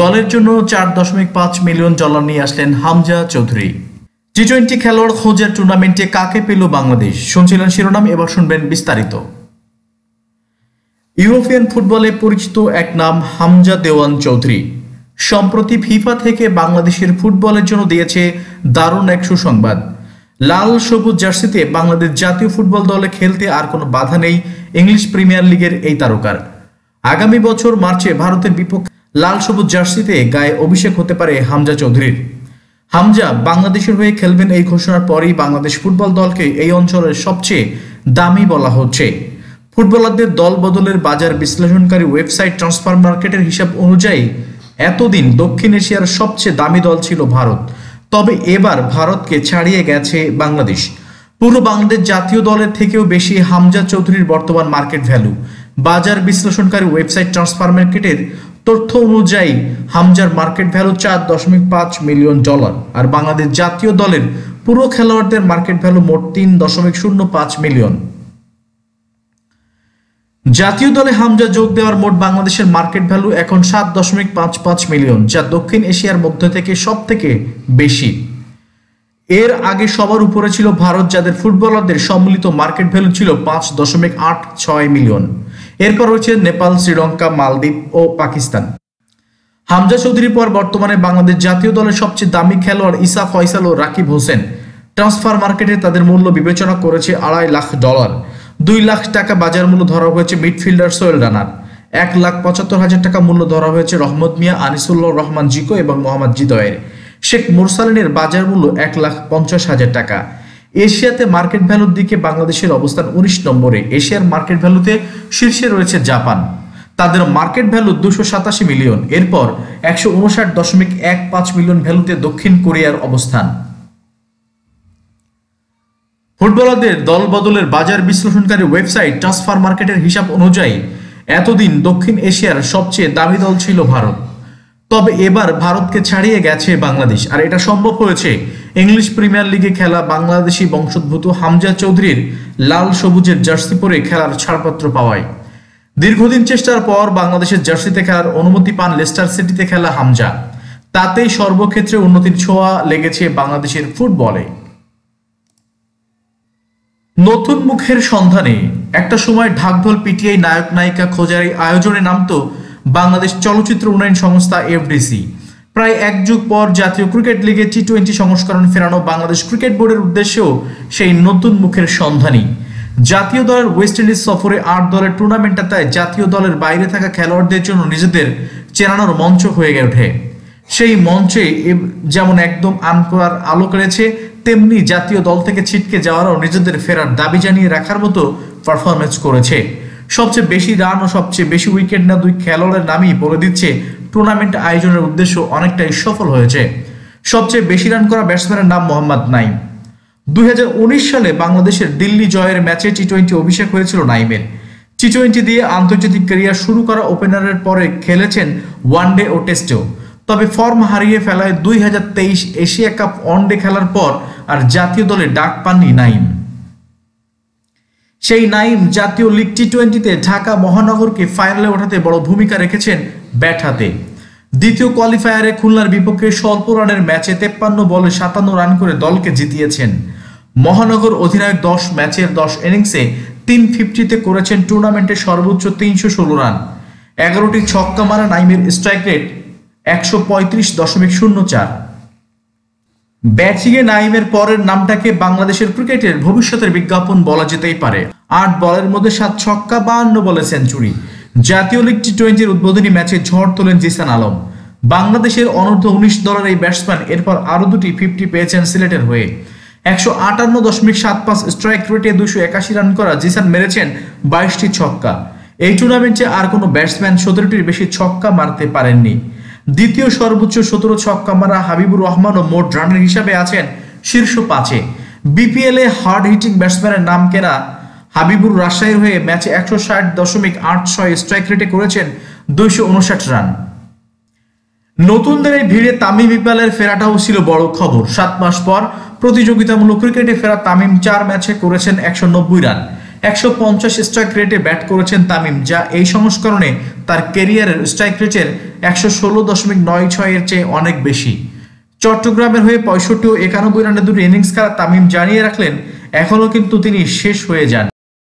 দলের জন্য 4.5 million dollar নিয়ে আসলেন হামজা চৌধুরী। টি-20 খেলোয়াড় খোঁজার টুর্নামেন্টে কাকে পেল বাংলাদেশ? শুনছিলেন শিরোনাম, এবার শুনবেন বিস্তারিত। ইউরোপিয়ান ফুটবলে পরিচিত এক নাম হামজা দেওয়ান চৌধুরী সম্প্রতি ফিফা থেকে বাংলাদেশের ফুটবলের জন্য দিয়েছে দারুণ এক সুসংবাদ। লাল সবুজ জার্সিতে বাংলাদেশ জাতীয় ফুটবল দলে খেলতে আর কোনো বাধা নেই ইংলিশ প্রিমিয়ার লিগের এই তারকার। আগামী বছর মার্চে ভারতের বিপক্ষে লাল সবুজ জার্সিতে গায়ে অভিষেক হতে পারে হামজা চৌধুরীর। হামজা বাংলাদেশের হয়ে খেলবেন এই ঘোষণার পরেই বাংলাদেশ ফুটবল দলকে এই অঞ্চলের সবচেয়ে দামি বলা হচ্ছে। ফুটবলারদের দল বদলের বাজার বিশ্লেষণকারী ওয়েবসাইট ট্রান্সফার মার্কেটের হিসাব অনুযায়ী এতদিন দক্ষিণ এশিয়ার সবচেয়ে দামি দল ছিল ভারত, তবে এবার ভারতকে ছাড়িয়ে গেছে বাংলাদেশ। পুরো বাংলাদেশ জাতীয় দলের থেকেও বেশি হামজা চৌধুরীর বর্তমান মার্কেট ভ্যালু। বাজার বিশ্লেষণকারী ওয়েবসাইট ট্রান্সফার মার্কেটের তথ্য অনুযায়ী হামজার মার্কেট ভ্যালু 4.5 মিলিয়ন ডলার, আর বাংলাদেশ জাতীয় দলের পুরো খেলোয়াড়দের মার্কেট ভ্যালু মোট 3.05 মিলিয়ন। জাতীয় দলে হামজা যোগ দেওয়ার মোট বাংলাদেশের মার্কেট ভ্যালু এখন 7.55 মিলিয়ন, যা দক্ষিণ এশিয়ার মধ্যে থেকে সব থেকে বেশি। এর আগে সবার উপরে ছিল ভারত, যাদের ফুটবলারদের সম্মিলিত মার্কেট ভ্যালু ছিল 5.86 মিলিয়ন। এরপর রয়েছে নেপাল, শ্রীলঙ্কা, মালদ্বীপ ও পাকিস্তান। হামজা চৌধুরীর পর বর্তমানে বাংলাদেশ জাতীয় দলের সবচেয়ে দামি খেলোয়াড় ঈসা ফয়সাল ও রাকিব হোসেন। ট্রান্সফার মার্কেটে তাদের মূল্য বিবেচনা করেছে $2.5 লাখ। $2 লাখ টাকা বাজার মূল্য ধরা হয়েছে মিডফিল্ডার সোহেল রানার। $1,75,000 মূল্য ধরা হয়েছে রহমত মিয়া, আনিসুল্লাহ রহমান জিকো এবং মোহাম্মদ জিদয়ের। শেখ মুরসালিনের বাজার মূল্য $1,50,000। এশিয়াতে মার্কেট ভ্যালুর দিকে বাংলাদেশের অবস্থান 19 নম্বরে। এশিয়ার মার্কেট ভ্যালুতে শীর্ষে রয়েছে জাপান, তাদের মার্কেট ভ্যালু 287 মিলিয়ন। এরপর 159.15 মিলিয়ন ভ্যালুতে দক্ষিণ কোরিয়ার অবস্থান। ফুটবলারদের দল বদলের বাজার বিশ্লেষণকারী ওয়েবসাইট ট্রান্সফার মার্কেটের হিসাব অনুযায়ী এতদিন দক্ষিণ এশিয়ার সবচেয়ে দামি দল ছিল ভারত, তবে এবার ভারতকে ছাড়িয়ে গেছে বাংলাদেশ। আর এটা সম্ভব হয়েছে ইংলিশ প্রিমিয়ার লিগে খেলা বাংলাদেশি বংশোদ্ভূত হামজা চৌধুরীর লাল সবুজের জার্সি পরে খেলার ছাড়পত্র পাওয়ায়। দীর্ঘদিন চেষ্টার পর বাংলাদেশের জার্সিতে খেলার অনুমতি পান লেস্টার সিটিতে খেলা হামজা। তাতেই সর্বক্ষেত্রে উন্নতির ছোঁয়া লেগেছে বাংলাদেশের ফুটবলে। নতুন মুখের সন্ধানে একটা সময় ঢাকঢোল পিটিয়ে নায়ক নায়িকা খোঁজার আয়োজনে নামতো বাংলাদেশ চলচ্চিত্র উন্নয়ন সংস্থা এফডিসি। প্রায় এক যুগ পর জাতীয় ক্রিকেট লিগে টি-20 সংস্করণ ফেরানো বাংলাদেশ ক্রিকেট বোর্ডের উদ্দেশ্যেও সেই নতুন মুখের সন্ধানী। জাতীয় দলের ওয়েস্ট ইন্ডিজ সফরে 8 দলের টুর্নামেন্টটা তাই জাতীয় দলের বাইরে থাকা খেলোয়াড়দের জন্য নিজেদের চেনানোর মঞ্চ হয়ে ওঠে। সেই মঞ্চে যেমন একদম আনকোয়ার আলো কেড়েছে, তেমনি জাতীয় দল থেকে ছিটকে যাওয়ারও নিজেদের ফেরার দাবি জানিয়ে রাখার মতো পারফরমেন্স করেছে। সবচেয়ে বেশি রান ও সবচেয়ে বেশি উইকেট না 2 খেলোয়াড়ের নামই বলে দিচ্ছে টুর্নামেন্ট আয়োজনের উদ্দেশ্য অনেকটাই সফল হয়েছে। সবচেয়ে বেশি রান করা ব্যাটসম্যানের নাম মোহাম্মদ নাইম। 2019 সালে বাংলাদেশের দিল্লি জয়ের ম্যাচে টি-20 অভিষেক হয়েছিল নাইমের। টি-20 দিয়ে আন্তর্জাতিক ক্যারিয়ার শুরু করা ওপেনারের পরে খেলেছেন ওয়ানডে ও টেস্টেও, তবে ফর্ম হারিয়ে ফেলায় 2023 এশিয়া কাপ ওয়ানডে খেলার পর আর জাতীয় দলে ডাক পাননি নাইম। সেই নাইম জাতীয় লিগ টি-20তে ঢাকা মহানগরকে ফাইনালে ওঠাতে বড় ভূমিকা রেখেছেন ব্যাট হাতে। দ্বিতীয় কোয়ালিফায়ারে খুলনার বিপক্ষে স্বল্প রানের ম্যাচে 53 বলে 57 রান করে দলকে জিতিয়েছেন। মহানগর অধিনায়ক 10 ম্যাচের 10 ইনিংসে 350-তে করেছেন টুর্নামেন্টের সর্বোচ্চ 316 রান। 11টি ছক্কা মারা নাইমের স্ট্রাইক রেট 135.04। ব্যাটিংয়ে নাইমের পরের নামটাকে বাংলাদেশের ক্রিকেটের ভবিষ্যতের বিজ্ঞাপন বলা যেতেই পারে। 8 বলের মধ্যে 7 ছক্কা, 52 বলে সেঞ্চুরি। জাতীয় লিগ টি-20 উদ্বোধনী ম্যাচে ঝড় তোলেন জিসান আলম। বাংলাদেশের অনূর্ধ্ব 19 দলের এই ব্যাটসম্যান এরপর আরো 2টি 50 পেয়েছেন সিলেটের হয়ে। 158.75 স্ট্রাইক রেটে 281 রান করা জিসান মেরেছেন 22টি ছক্কা। এই টুর্নামেন্টে আর কোনো ব্যাটসম্যান 17টির বেশি ছক্কা মারতে পারেননি। দ্বিতীয় সর্বোচ্চ 17 ছক্কা মারা হাবিবুর রহমানও মোট রানের হিসাবে আছেন শীর্ষ 5-এ। বিপিএল এ হার্ড হিটিং ব্যাটসম্যানের নাম কেনা হাবিবুর রাজশাহীর হয়ে ম্যাচে 160.86 স্ট্রাইক রেটে করেছেন 259 রান। নতুনদের এই ভিড়ে তামিম ইকবালের ফেরাটাও ছিল বড় খবর। 7 মাস পর প্রতিযোগিতামূলক ক্রিকেটে ফেরা তামিম 4 ম্যাচে করেছেন 190 রান। 150 স্ট্রাইক রেটে ব্যাট করেছেন তামিম, যা এই সংস্করণে তার ক্যারিয়ারের স্ট্রাইক রেটের 116.96 এর চেয়ে অনেক বেশি। চট্টগ্রামের হয়ে 65 ও 91 রানে দুটি ইনিংস খেলা তামিম জানিয়ে রাখলেন এখনও কিন্তু তিনি শেষ হয়ে যান।